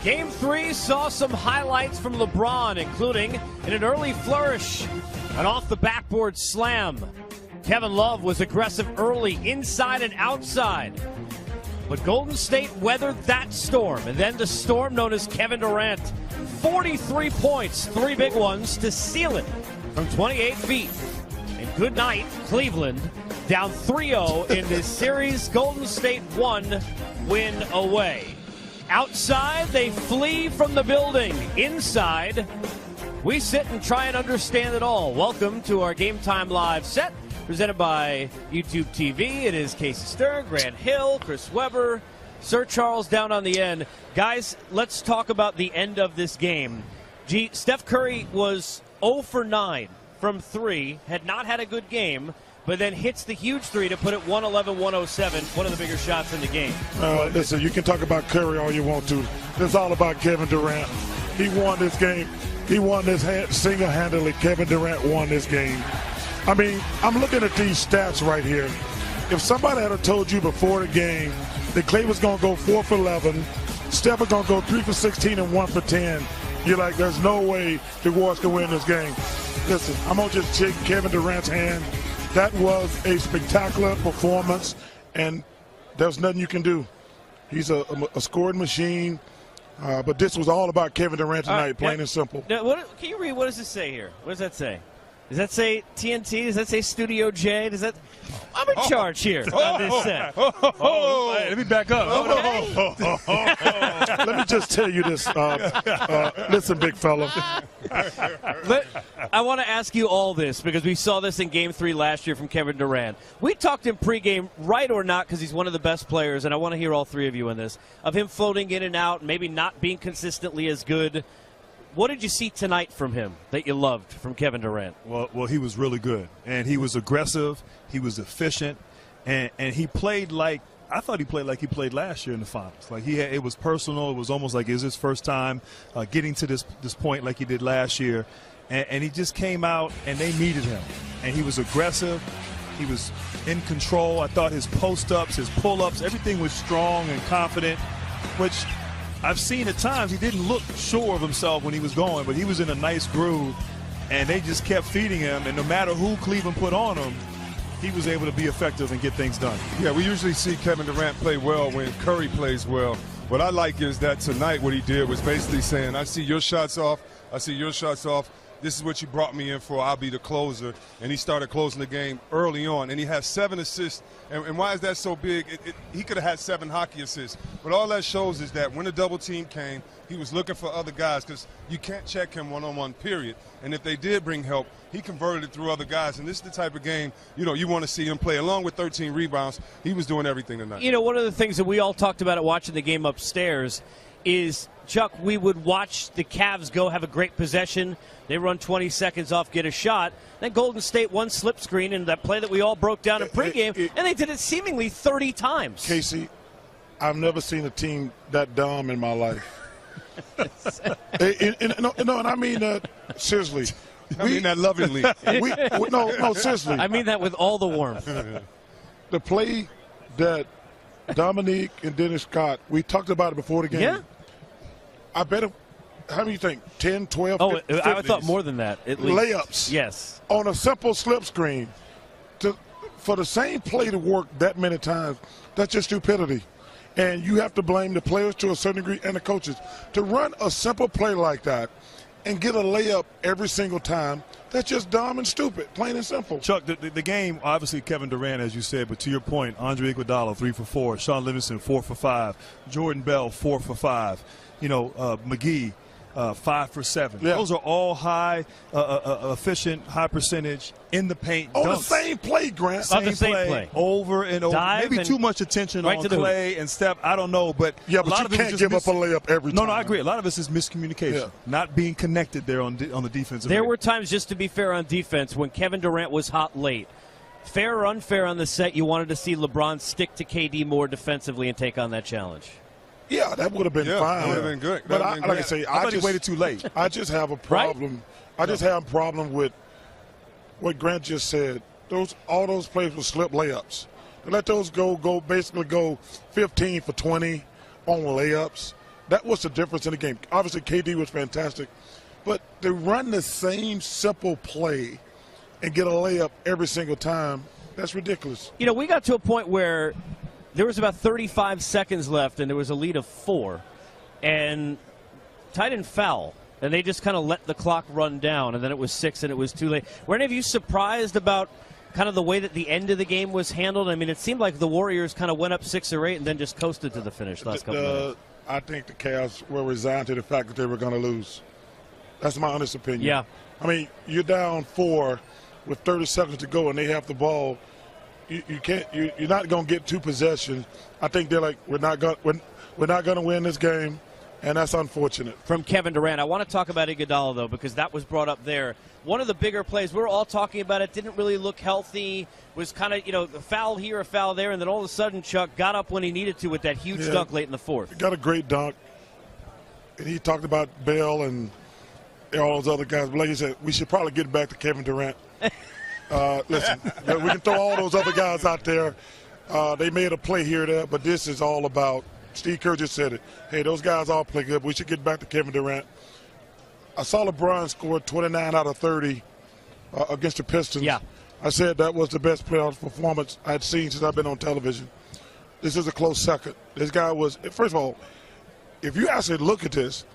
Game 3 saw some highlights from LeBron, including in an early flourish, an off-the-backboard slam. Kevin Love was aggressive early, inside and outside. But Golden State weathered that storm, and then the storm known as Kevin Durant. 43 points, 3 big ones to seal it from 28 feet. And good night, Cleveland, down 3-0 in this series. Golden State 1 win away. Outside, they flee from the building. Inside, we sit and try and understand it all. Welcome to our Game Time Live set, presented by YouTube TV. It is Casey Stern, Grant Hill, Chris Webber, Sir Charles down on the end. Guys, let's talk about the end of this game. Steph Curry was 0 for 9 from 3, had not had a good game, but then hits the huge 3 to put it 111-107, one of the bigger shots in the game. Listen, you can talk about Curry all you want to. It's all about Kevin Durant. He won this game. He won this single-handedly. Kevin Durant won this game. I mean, I'm looking at these stats right here. If somebody had told you before the game that Clay was going to go 4 for 11, Steph was going to go 3 for 16 and 1 for 10, you're like, there's no way the Warriors can win this game. Listen, I'm going to just shake Kevin Durant's hand. That was a spectacular performance, and there's nothing you can do. He's a scoring machine, but this was all about Kevin Durant tonight, plain and simple. Now, can you read? What does it say here? What does that say? Does that say TNT? Does that say Studio J? Does that? I'm in charge here on this set. Hey, let me back up. Let me just tell you this. Listen, big fella. I want to ask you all this because we saw this in Game 3 last year from Kevin Durant. We talked in pregame, right or not, because he's one of the best players, and I want to hear all three of you in this, of him floating in and out, maybe not being consistently as good. What did you see tonight from him that you loved from Kevin Durant? Well, he was really good, and he was aggressive, he was efficient, and he played like I thought he played like he played last year in the finals. Like it was personal. It was almost like it was his first time getting to this point like he did last year, and he just came out and they needed him, and he was aggressive. He was in control. I thought his post-ups, his pull-ups, everything was strong and confident, which I've seen at times he didn't look sure of himself when he was going, but he was in a nice groove, and they just kept feeding him, and no matter who Cleveland put on him, he was able to be effective and get things done. Yeah, we usually see Kevin Durant play well when Curry plays well. What I like is that tonight what he did was basically saying, I see your shots off, I see your shots off. This is what you brought me in for. I'll be the closer. And he started closing the game early on. And he has 7 assists. And why is that so big? He could have had 7 hockey assists. But all that shows is that when the double team came, he was looking for other guys because you can't check him one-on-one, period. And if they did bring help, he converted it through other guys. And this is the type of game, you want to see him play. Along with 13 rebounds, he was doing everything tonight. One of the things that we all talked about at watching the game upstairs is, Chuck, we would watch the Cavs go have a great possession. They run 20 seconds off, get a shot. Then Golden State one slip screen in that play that we all broke down in pregame, and they did it seemingly 30 times. Casey, I've never seen a team that dumb in my life. And I mean that seriously. I mean that lovingly. No, seriously. I mean that with all the warmth. The play that Dominique and Dennis Scott, we talked about it before the game. Yeah. I bet how do you think? 10, 12, Oh, 15, I thought more than that, at least. Layups. Yes. On a simple slip screen. For the same play to work that many times, that's just stupidity. And you have to blame the players to a certain degree and the coaches. To run a simple play like that and get a layup every single time, that's just dumb and stupid, plain and simple. Chuck, the game, obviously Kevin Durant, as you said, but to your point, Andre Iguodala 3 for 4, Sean Livingston 4 for 5, Jordan Bell 4 for 5, McGee 5 for 7. Yeah. Those are all high, efficient, high percentage in the paint. On dunks. the same play, Grant. On the same play. Over and over. Dive Maybe too much attention right on to the Clay and Steph. I don't know, but Yeah, a but lot you of it can't was give just up a layup every time. No, I agree. A lot of this is miscommunication, not being connected there on the defensive There end. were times, just to be fair on defense, when Kevin Durant was hot late. Fair or unfair on the set, you wanted to see LeBron stick to KD more defensively and take on that challenge. Yeah, that would have been fine. That would have been good. But like I say, I thought he waited too late. I just have a problem. I just have a problem with what Grant just said. All those plays were slip layups. Let those basically go 15 for 20 on layups. that was the difference in the game. Obviously, KD was fantastic, but they run the same simple play and get a layup every single time. That's ridiculous. You know, we got to a point where there was about 35 seconds left, and there was a lead of 4, and tight end foul, and they just kind of let the clock run down, and then it was 6, and it was too late. Were any of you surprised about kind of the way that the end of the game was handled? I mean, it seemed like the Warriors kind of went up 6 or 8 and then just coasted to the finish last couple minutes. I think the Cavs were resigned to the fact that they were going to lose. That's my honest opinion. Yeah. I mean, you're down 4 with 30 seconds to go, and they have the ball. You can't. You're not going to get 2 possessions. I think they're like, we're not going to win this game, and that's unfortunate. From Kevin Durant, I want to talk about Iguodala though, because that was brought up there. One of the bigger plays, we're all talking about it. Didn't really look healthy. Was kind of a foul here, a foul there, and then all of a sudden Chuck got up when he needed to with that huge dunk late in the 4th. He got a great dunk, and he talked about Bell and all those other guys. But like he said, we should probably get back to Kevin Durant. Listen, we can throw all those other guys out there. They made a play here or there, but this is all about, Steve Kerr just said it, hey, those guys all play good. We should get back to Kevin Durant. I saw LeBron score 29 out of 30 against the Pistons. Yeah. I said that was the best playoff performance I'd seen since I've been on television. This is a close second. This guy was, first of all, if you actually look at this,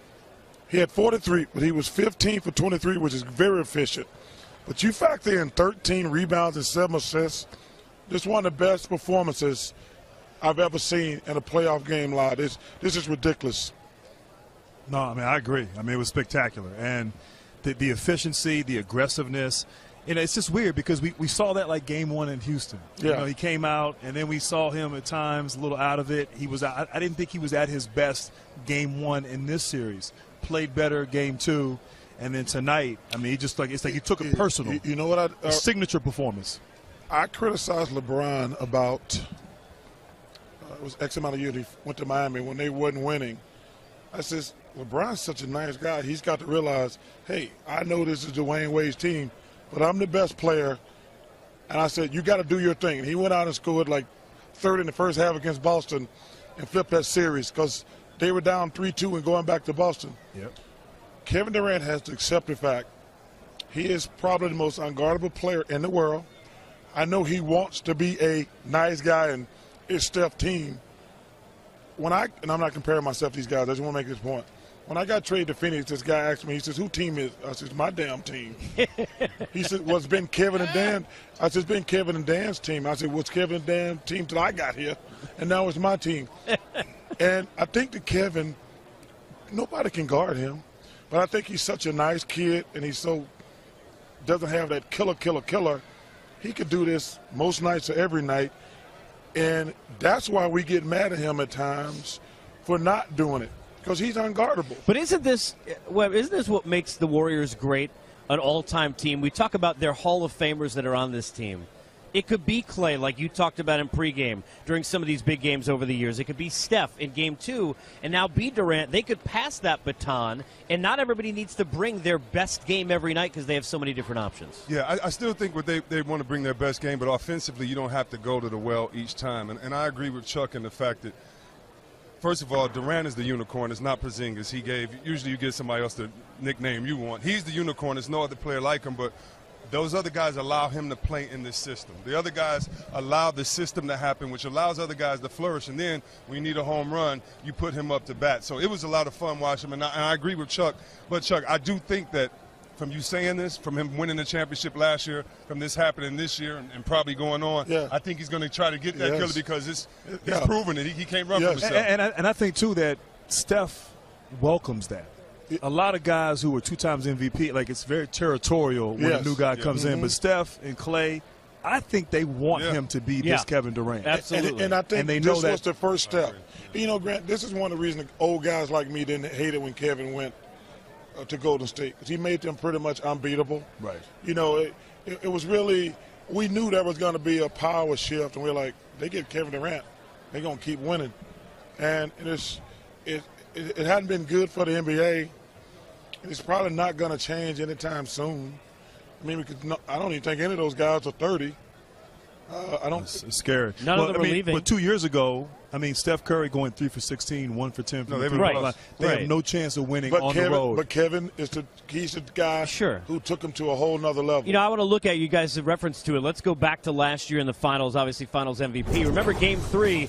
he had 43, but he was 15 for 23, which is very efficient. But you factor in 13 rebounds and 7 assists, this is one of the best performances I've ever seen in a playoff game live. This is ridiculous. No, I mean, I agree. I mean, it was spectacular. And the efficiency, the aggressiveness, it's just weird because we saw that like game 1 in Houston. Yeah. He came out, and then we saw him at times a little out of it. I didn't think he was at his best game 1 in this series. Played better game 2. And then tonight, I mean, it's like he took it personal. You know what? Signature performance. I criticized LeBron about it was X amount of years he went to Miami when they wasn't winning. I says, LeBron's such a nice guy. He's got to realize, hey, I know this is Dwayne Wade's team, but I'm the best player. And I said, you got to do your thing. And he went out and scored like 3rd in the first half against Boston and flipped that series because they were down 3-2 and going back to Boston. Yep. Kevin Durant has to accept the fact he is probably the most unguardable player in the world. I know he wants to be a nice guy and his Steph team. And I'm not comparing myself to these guys. I just want to make this point. When I got traded to Phoenix, this guy asked me, he says, who team is? I said, my damn team. He said, well, it's been Kevin and Dan. I said, it's been Kevin and Dan's team. I said, well, it's Kevin and Dan's team till I got here, and now it's my team. And I think that Kevin, nobody can guard him. But I think he's such a nice kid, and he doesn't have that killer. He could do this most nights or every night, and that's why we get mad at him at times for not doing it, because he's unguardable. But isn't this what makes the Warriors great, an all-time team? We talk about their Hall of Famers that are on this team. It could be Clay, like you talked about in pregame during some of these big games over the years. It could be Steph in Game 2, and now be Durant. They could pass that baton, and not everybody needs to bring their best game every night because they have so many different options. Yeah, I still think they want to bring their best game, but offensively you don't have to go to the well each time. And I agree with Chuck in the fact that, first of all, Durant is the unicorn. It's not Porzingis. Usually you get somebody else the nickname you want. He's the unicorn. There's no other player like him, but those other guys allow him to play in this system. The other guys allow the system to happen, which allows other guys to flourish. And then when you need a home run, you put him up to bat. So it was a lot of fun watching him. And I agree with Chuck. But, Chuck, I do think that from you saying this, from him winning the championship last year, from this happening this year and probably going on, I think he's going to try to get that killer because he's proven it. He can't run for himself. And I think, too, that Steph welcomes that. A lot of guys who were 2 times MVP, like it's very territorial when a new guy comes in. But Steph and Clay, I think they want him to be this Kevin Durant. Absolutely. And I think they this know was the first step. You know, Grant, this is one of the reasons old guys like me didn't hate it when Kevin went to Golden State, because he made them pretty much unbeatable. Right. You know, it was really, we knew there was going to be a power shift, and we're like, they get Kevin Durant, they're going to keep winning. And it hadn't been good for the NBA. It's probably not going to change anytime soon. I mean, I don't even think any of those guys are 30. I don't. It's scary. None of them are leaving. But 2 years ago, I mean, Steph Curry going 3 for 16, 1 for 10 from No, the they've three-point been line. They have no chance of winning on Kevin, the road. But Kevin he's the guy who took him to a whole nother level. You know, I want to look at you guys' reference to it. Let's go back to last year in the finals, obviously finals MVP. Remember Game 3?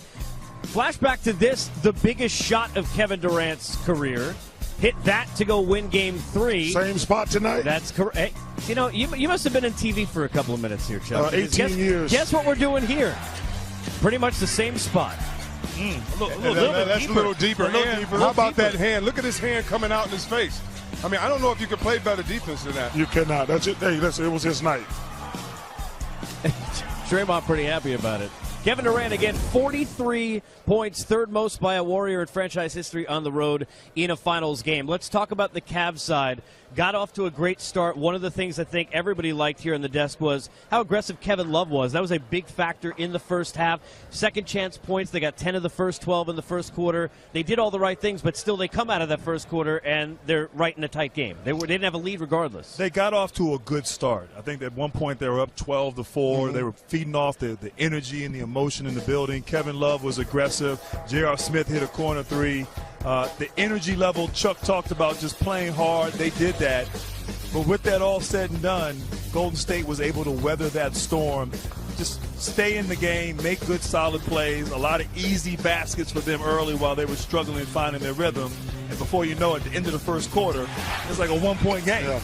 Flashback to this, the biggest shot of Kevin Durant's career. Hit that to go win Game 3. Same spot tonight? That's correct. Hey, you know, you must have been in TV for a couple of minutes here, Chuck. 18 years. Guess what we're doing here? Pretty much the same spot. That's a little deeper. How about that hand? Look at his hand coming out in his face. I mean, I don't know if you could play better defense than that. You cannot. That's it. Hey, listen, it was his night. Draymond pretty happy about it. Kevin Durant again, 43 points, third most by a Warrior in franchise history on the road in a finals game. Let's talk about the Cavs side. Got off to a great start. One of the things I think everybody liked here on the desk was how aggressive Kevin Love was. That was a big factor in the first half. Second chance points. They got 10 of the first 12 in the first quarter. They did all the right things, but still they come out of that first quarter and they're right in a tight game. They didn't have a lead regardless. They got off to a good start. I think at one point they were up 12-4. Mm-hmm. They were feeding off the energy and the emotion in the building. Kevin Love was aggressive. J.R. Smith hit a corner three. The energy level Chuck talked about, just playing hard, they did that. But with that all said and done, Golden State was able to weather that storm, just stay in the game, make good solid plays, a lot of easy baskets for them early while they were struggling finding their rhythm. And before you know it, at the end of the first quarter, it's like a one-point game. Yeah.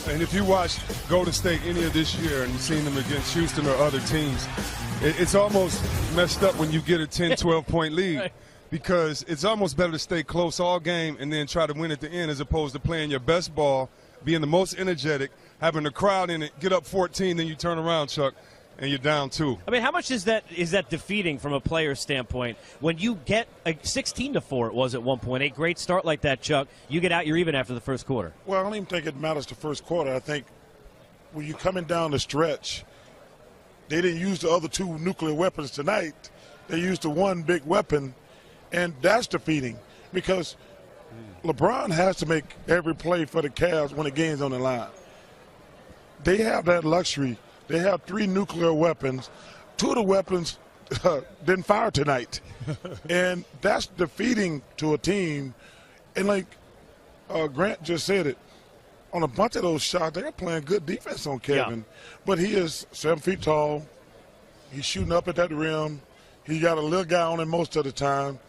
And if you watch Golden State any of this year and seen them against Houston or other teams, it's almost messed up when you get a 10, 12-point lead. Right. Because it's almost better to stay close all game and then try to win at the end as opposed to playing your best ball, being the most energetic, having the crowd in it, get up 14, then you turn around, Chuck, and you're down 2. I mean, how much is that defeating from a player's standpoint when you get a 16-4? It was at one point. A great start like that, Chuck. You get out, you're even after the first quarter. Well, I don't even think it matters the first quarter. I think when you're coming down the stretch, they didn't use the other 2 nuclear weapons tonight. They used the one big weapon. And that's defeating because LeBron has to make every play for the Cavs when the game's on the line. They have that luxury. They have 3 nuclear weapons. 2 of the weapons didn't fire tonight. And that's defeating to a team. And like Grant just said it, on a bunch of those shots, they're playing good defense on Kevin. Yeah. But he is 7 feet tall. He's shooting up at that rim. He got a little guy on him most of the time.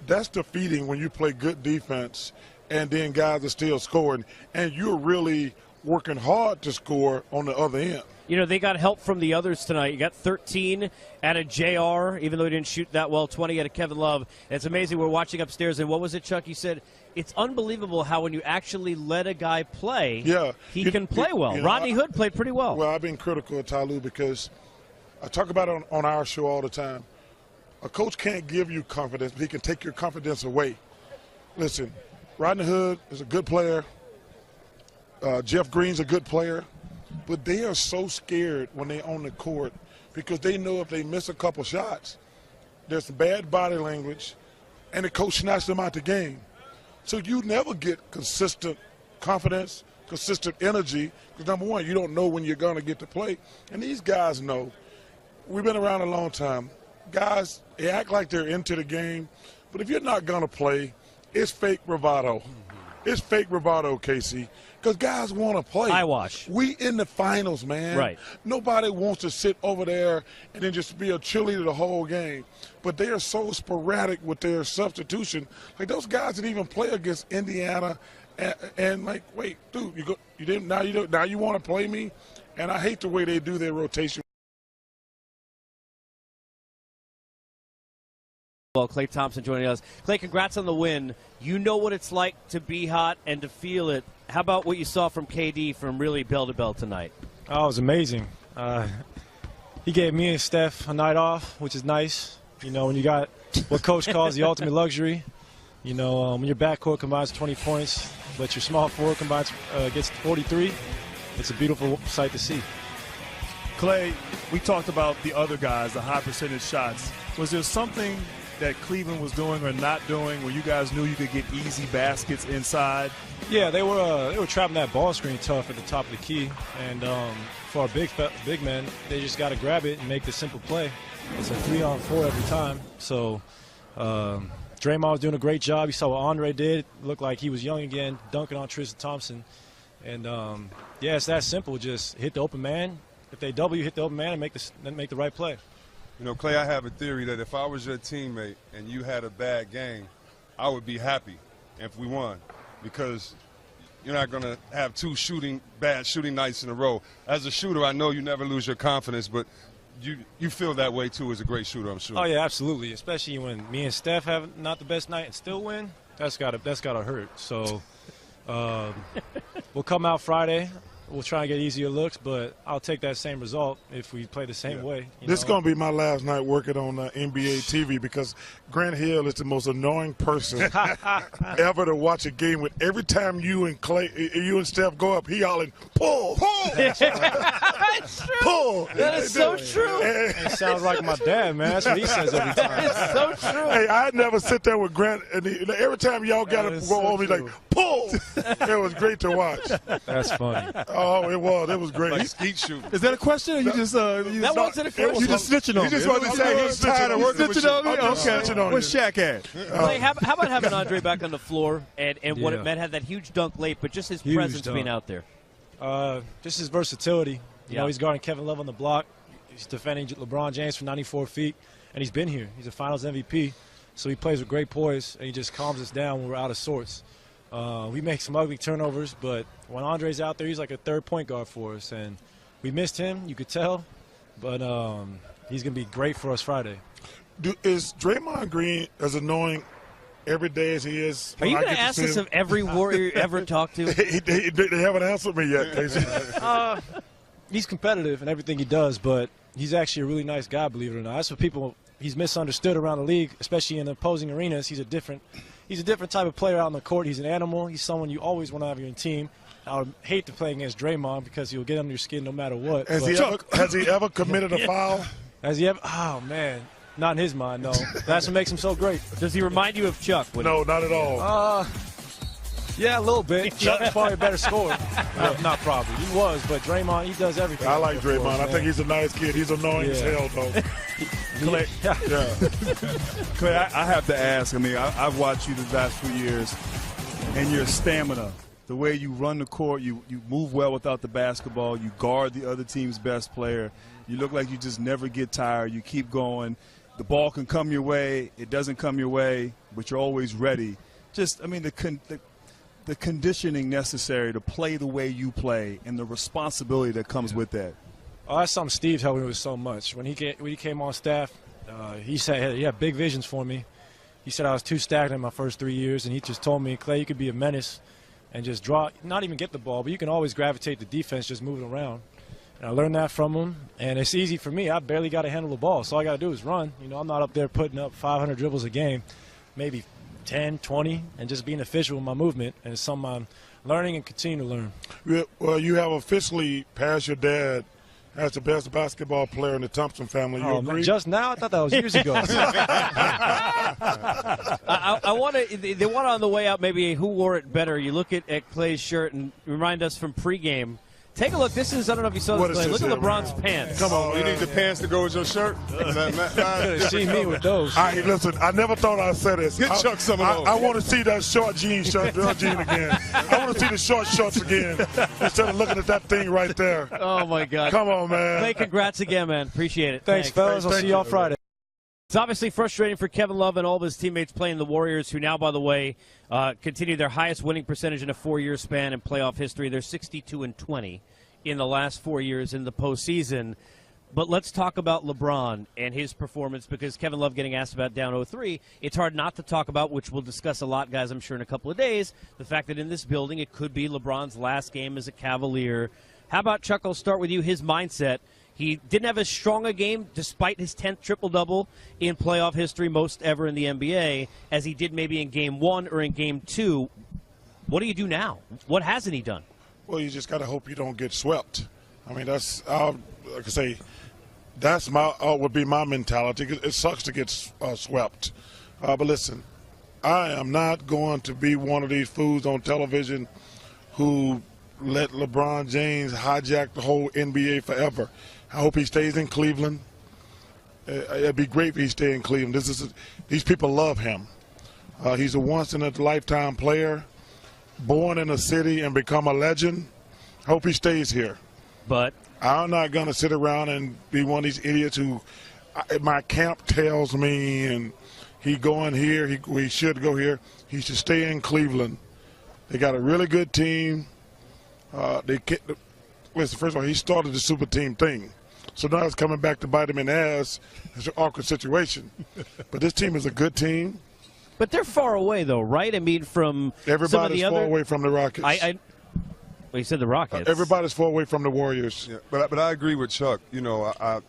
That's defeating when you play good defense and then guys are still scoring and you're really working hard to score on the other end. You know, they got help from the others tonight. You got 13 out of JR, even though he didn't shoot that well, 20 out of Kevin Love. And it's amazing. We're watching upstairs, and what was it, Chuck? You said it's unbelievable how when you actually let a guy play, he can play well. You know, Rodney Hood played pretty well. Well, I've been critical of Ty Lue because I talk about it on our show all the time. A coach can't give you confidence, but he can take your confidence away. Listen, Rodney Hood is a good player. Jeff Green's a good player. But they are so scared when they're on the court because they know if they miss a couple shots, there's some bad body language, and the coach snatched them out the game. So you never get consistent confidence, consistent energy, because, number one, you don't know when you're going to get to play. And these guys know. We've been around a long time. Guys, they act like they're into the game, but if you're not going to play, it's fake bravado. It's fake bravado, Casey, because guys want to play. Eyewash. We in the finals, man. Right. Nobody wants to sit over there and then just be a cheerleader the whole game. But they are so sporadic with their substitution. Like those guys didn't even play against Indiana, and like, wait, dude, you didn't. Now you want to play me, and I hate the way they do their rotation. Well, Klay Thompson joining us. Klay, congrats on the win. You know what it's like to be hot and to feel it. How about what you saw from KD from really bell to bell tonight? Oh, it was amazing. He gave me and Steph a night off, which is nice. You know, when you got what Coach calls the ultimate luxury. You know, when your backcourt combines 20 points, but your small forward combines gets 43, it's a beautiful sight to see. Klay, we talked about the other guys, the high percentage shots. Was there something that Cleveland was doing or not doing where you guys knew you could get easy baskets inside? Yeah, they were trapping that ball screen tough at the top of the key, and for our big men, they just got to grab it and make the simple play. It's a 3-on-4 every time. So Draymond was doing a great job. You saw what Andre did. Looked like he was young again, dunking on Tristan Thompson. And, yeah, it's that simple. Just hit the open man. If they double you, hit the open man and make the right play. You know, Clay, I have a theory that if I was your teammate and you had a bad game, I would be happy if we won, because you're not going to have two bad shooting nights in a row. As a shooter, I know you never lose your confidence, but you feel that way too as a great shooter, I'm sure. Oh yeah, absolutely. Especially when me and Steph have not the best night and still win. That's gotta hurt. So we'll come out Friday. We'll try and get easier looks, but I'll take that same result if we play the same way. This is going to be my last night working on NBA TV, because Grant Hill is the most annoying person ever to watch a game with. Every time you and Steph go up, he hollering, pull, pull. That's true. Pull. That is so true. It sounds like my dad, man. That's what he says every time. It's so true. Hey, I'd never sit there with Grant, and every time y'all got to go on me, like, pull. It was great to watch. That's funny. Oh, it was. It was great. Like skeet shooting. Is that a question? Or you just That wasn't a question. You just snitching on me. You just want to say he's tired of working with you. Snitching on me? Okay. Where's Shaq at? Clay, how about having Andre back on the floor and what it meant? Had that huge dunk late, but just his presence being out there. Just his versatility. You Yeah. know, he's guarding Kevin Love on the block. He's defending LeBron James from 94 feet, and he's been here. He's a Finals MVP, so he plays with great poise, and he just calms us down when we're out of sorts. We make some ugly turnovers, but when Andre's out there, he's like a third point guard for us, and we missed him, you could tell, but he's going to be great for us Friday. Is Draymond Green as annoying every day as he is? Are you going to ask this of every Warrior you ever talked to? They haven't answered me yet, Casey. He's competitive in everything he does, but he's actually a really nice guy, believe it or not. That's what he's misunderstood around the league, especially in opposing arenas. He's a different type of player out on the court. He's an animal. He's someone you always want to have on your team. I would hate to play against Draymond because he'll get under your skin no matter what. Has he ever committed a foul? Has he ever? Oh, man. Not in his mind, no. That's what makes him so great. Does he remind you of Chuck? No, not at all. Yeah, a little bit. Chuck's probably a better scorer. Not probably. He was, but Draymond, he does everything. I like Draymond. Us, I think he's a nice kid. He's annoying as hell, though. Clay, Yeah. Clay, I have to ask. I mean, I've watched you the last few years, and your stamina, the way you run the court, you move well without the basketball, you guard the other team's best player. You look like you just never get tired. You keep going. The ball can come your way. It doesn't come your way, but you're always ready. Just, I mean, the conditioning necessary to play the way you play and the responsibility that comes with that. Oh, that's something Steve helped me with so much. When he came on staff, he said he had big visions for me. He said I was too stagnant in my first 3 years, and he just told me, Clay, you could be a menace and just not even get the ball, but you can always gravitate the defense just moving around. And I learned that from him, and it's easy for me. I barely got to handle the ball, so all I got to do is run. You know, I'm not up there putting up 500 dribbles a game, maybe 10, 20, and just being efficient with my movement, and it's something I'm learning and continue to learn. Well, you have officially passed your dad as the best basketball player in the Thompson family. You agree? Just now? I thought that was years ago. I want to. They want on the way out maybe who wore it better. You look at Clay's shirt and remind us from pregame. Take a look. This is, I don't know if you saw this, Clay. Look at LeBron's pants. Come on, You need the pants to go with your shirt? You could have seen me with those. Listen, I never thought I'd say this. Get Chuck some of those. I want to see that short jean shirt again. I want to see the short shorts again instead of looking at that thing right there. Oh, my God. Come on, man. Clay, congrats again, man. Appreciate it. Thanks, fellas. I'll see you all Friday. It's obviously frustrating for Kevin Love and all of his teammates playing the Warriors, who now, by the way, continue their highest winning percentage in a 4-year span in playoff history. They're 62-20 in the last 4 years in the postseason. But let's talk about LeBron and his performance, because Kevin Love getting asked about down 0-3. It's hard not to talk about, which we'll discuss a lot, guys, I'm sure, in a couple of days, the fact that in this building it could be LeBron's last game as a Cavalier. How about, Chuck, I'll start with you, his mindset. He didn't have as strong a game, despite his 10th triple-double in playoff history, most ever in the NBA, as he did maybe in Game 1 or in Game 2. What do you do now? What hasn't he done? Well, you just got to hope you don't get swept. I mean, that's, like I say, that's would be my mentality. It sucks to get swept. But listen, I am not going to be one of these fools on television who let LeBron James hijack the whole NBA forever. I hope he stays in Cleveland. it'd be great if he stayed in Cleveland. These people love him. He's a once-in-a-lifetime player, born in a city and become a legend. Hope he stays here. But I'm not going to sit around and be one of these idiots who my camp tells me and he going here, he should go here. He should stay in Cleveland. They got a really good team. First of all, he started the super team thing. So now it's coming back to bite him in the ass. It's an awkward situation. But this team is a good team. But they're far away, though, right? I mean, from everybody's some of the far away from the Rockets. Well, you said the Rockets. Everybody's far away from the Warriors. Yeah, but I agree with Chuck. You know, I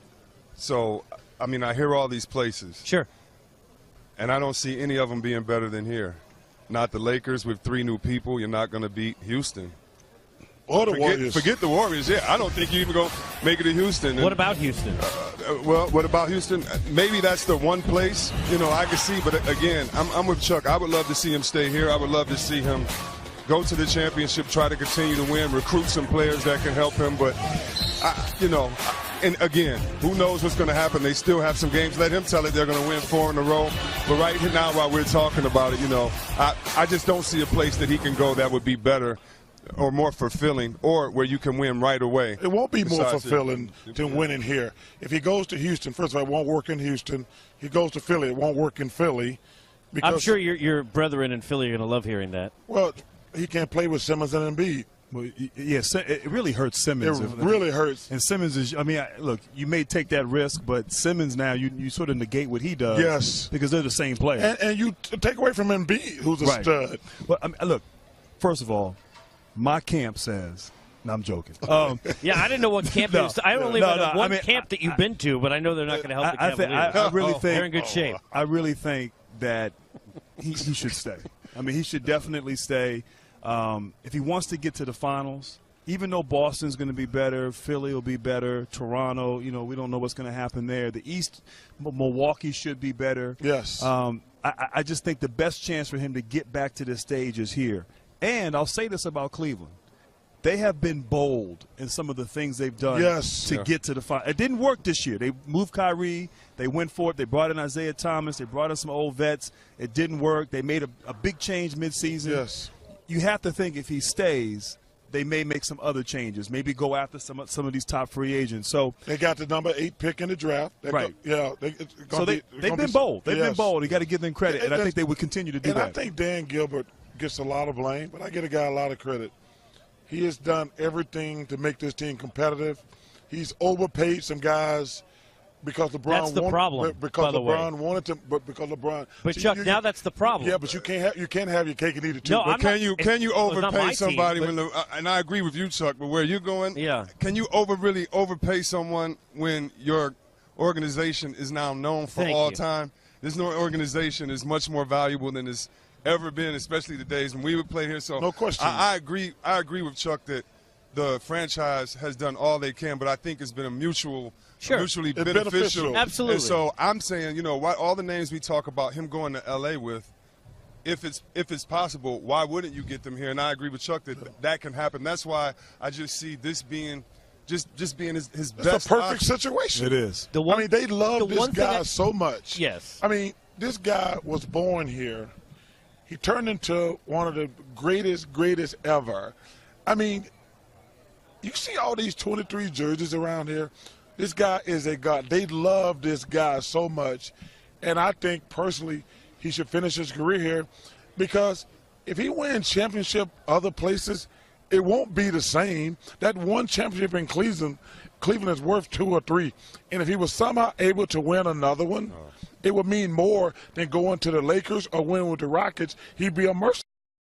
hear all these places. Sure. And I don't see any of them being better than here. Not the Lakers with 3 new people. You're not going to beat Houston. Or the Warriors. Forget the Warriors. Yeah, I don't think you even go make it to Houston. What about Houston? Well, what about Houston? Maybe that's the one place, I can see. But again, I'm with Chuck. I would love to see him stay here. I would love to see him go to the championship, try to continue to win, recruit some players that can help him. But, and again, who knows what's going to happen? They still have some games. Let him tell it they're going to win 4 in a row. But right now, while we're talking about it, I just don't see a place that he can go that would be better or more fulfilling, or where you can win right away. It won't be more fulfilling than winning here. If he goes to Houston, first of all, it won't work in Houston. He goes to Philly, it won't work in Philly. I'm sure your brethren in Philly are going to love hearing that. Well, he can't play with Simmons and Embiid. Well, yeah, it really hurts Simmons. It really hurts. And Simmons is, look, you may take that risk, but Simmons now, you sort of negate what he does. Yes. Because they're the same player. And you take away from Embiid, who's a stud. Well, look, first of all, my camp says, no, I'm joking. Yeah, I didn't know what camp you I only know one camp that you've been to, but I know they're not going to help the Cavaliers. I really think they're in good shape. I really think that he should stay. He should definitely stay. If he wants to get to the finals, even though Boston's going to be better, Philly will be better, Toronto, we don't know what's going to happen there. The East, Milwaukee should be better. Yes. I just think the best chance for him to get back to this stage is here. And I'll say this about Cleveland. They have been bold in some of the things they've done to get to the final. It didn't work this year. They moved Kyrie. They went for it. They brought in Isaiah Thomas. They brought in some old vets. It didn't work. They made a big change midseason. Yes. You have to think if he stays, they may make some other changes, maybe go after some of these top free agents. So they got the number 8 pick in the draft. They've been bold. They've been bold. You got to give them credit, and I think they would continue to do that. I think Dan Gilbert gets a lot of blame, but I give a guy a lot of credit. He has done everything to make this team competitive. He's overpaid some guys because LeBron. That's the problem. Because LeBron wanted to, but because LeBron. But Chuck, now that's the problem. Yeah, but you can't have your cake and eat it too. No, but can you overpay somebody team, and I agree with you, Chuck. But where you're going, yeah. Can you really overpay someone when your organization is now known for all time? There's no organization is much more valuable than it's ever been, especially the days when we would play here. So no question. I agree with Chuck that the franchise has done all they can, but I think it's been a mutually beneficial. Absolutely. And so I'm saying, all the names we talk about him going to L.A. with, if it's possible, why wouldn't you get them here? And I agree with Chuck that can happen. That's why I just see this being just being his best. It's a perfect option. situation. It is. They love this guy so much. Yes. This guy was born here. He turned into one of the greatest ever. You see all these 23 jerseys around here. This guy is a god. They love this guy so much. And I think, personally, he should finish his career here because if he wins championship other places, it won't be the same. That one championship in Cleveland is worth 2 or 3. And if he was somehow able to win another one, it would mean more than going to the Lakers or winning with the Rockets. He'd be a mercenary.